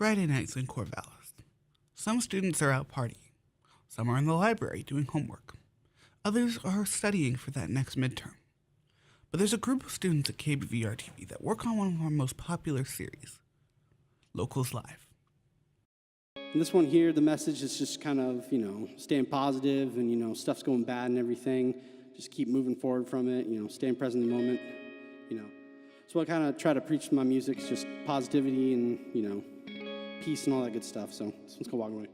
Friday nights in Corvallis. Some students are out partying. Some are in the library doing homework. Others are studying for that next midterm. But there's a group of students at KBVR TV that work on one of our most popular series, Locals Live. And this one here, the message is just kind of, staying positive and, stuff's going bad and everything. Just keep moving forward from it, staying present in the moment, So I kind of try to preach in my music, it's just positivity and, peace and all that good stuff. So this one's called Walking Away.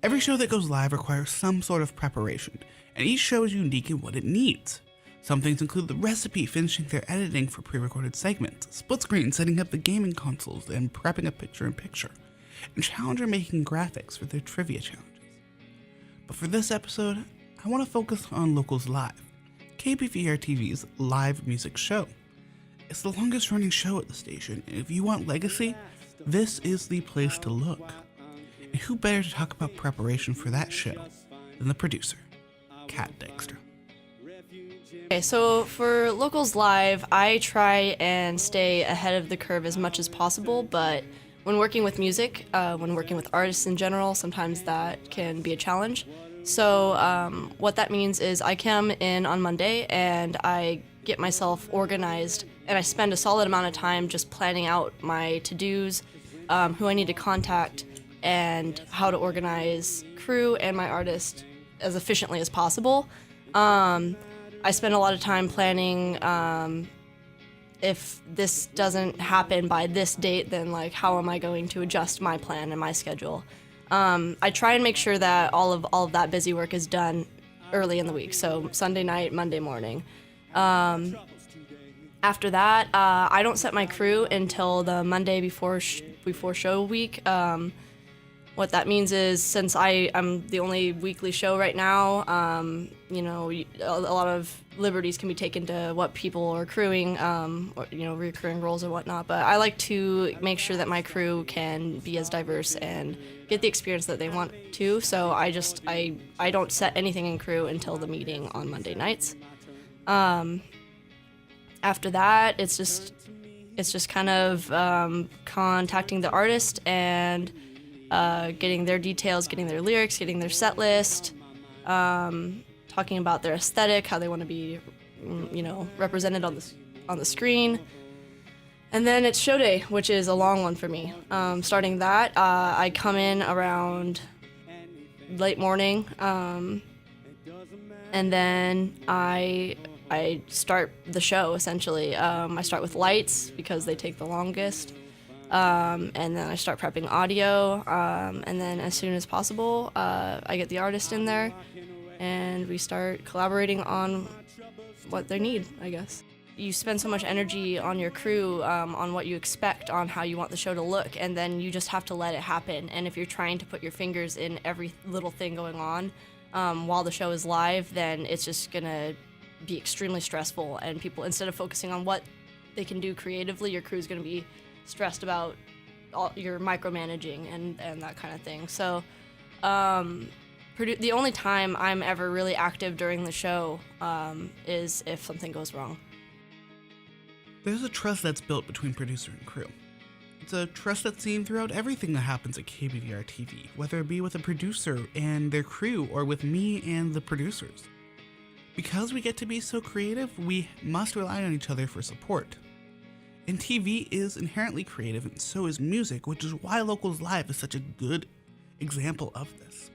Every show that goes live requires some sort of preparation, and each show is unique in what it needs. Some things include the recipe, finishing their editing for pre-recorded segments, split screen setting up the gaming consoles and prepping a picture-in-picture, and Challenger making graphics for their trivia challenges. But for this episode, I want to focus on Locals Live, KBVR TV's live music show. It's the longest running show at the station, and if you want legacy, this is the place to look. And who better to talk about preparation for that show than the producer, Dykstra. Okay, so for Locals Live, I try and stay ahead of the curve as much as possible, but when working with music, when working with artists in general, sometimes that can be a challenge. So what that means is I come in on Monday and I get myself organized, and I spend a solid amount of time just planning out my to-dos, who I need to contact, and how to organize crew and my artist as efficiently as possible. I spend a lot of time planning, if this doesn't happen by this date, then how am I going to adjust my plan and my schedule? I try and make sure that all of that busy work is done early in the week, so Sunday night, Monday morning. After that, I don't set my crew until the Monday before show week. What that means is, since I'm the only weekly show right now, a lot of liberties can be taken to what people are crewing, or recurring roles or whatnot. But I like to make sure that my crew can be as diverse and get the experience that they want to. So I don't set anything in crew until the meeting on Monday nights. After that, it's just kind of contacting the artist and getting their details, getting their lyrics, getting their set list, talking about their aesthetic, how they want to be, represented on the screen. And then it's show day, which is a long one for me. Starting that, I come in around late morning, and then I start the show, essentially. I start with lights because they take the longest. And then I start prepping audio, and then as soon as possible, I get the artist in there, and we start collaborating on what they need, I guess. You spend so much energy on your crew, on what you expect, on how you want the show to look, and then you just have to let it happen. And if you're trying to put your fingers in every little thing going on while the show is live, then it's just gonna be extremely stressful, and people, instead of focusing on what they can do creatively, your crew's gonna be stressed about all your micromanaging and that kind of thing. So the only time I'm ever really active during the show is if something goes wrong. There's a trust that's built between producer and crew. It's a trust that's seen throughout everything that happens at KBVR TV, whether it be with a producer and their crew or with me and the producers. Because we get to be so creative, we must rely on each other for support. And TV is inherently creative, and so is music, which is why Locals Live is such a good example of this.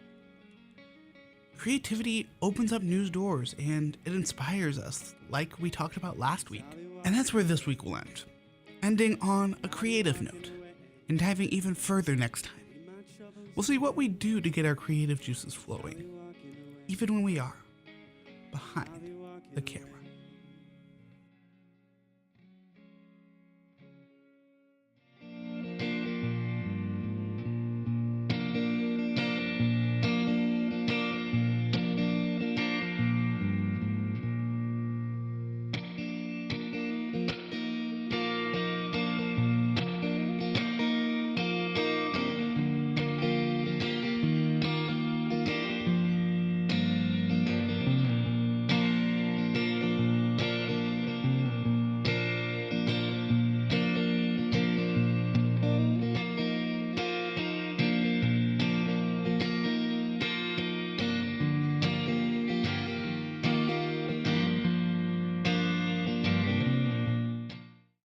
Creativity opens up new doors, and it inspires us, like we talked about last week. And that's where this week will end, ending on a creative note, and diving even further next time. We'll see what we do to get our creative juices flowing, even when we are behind the camera.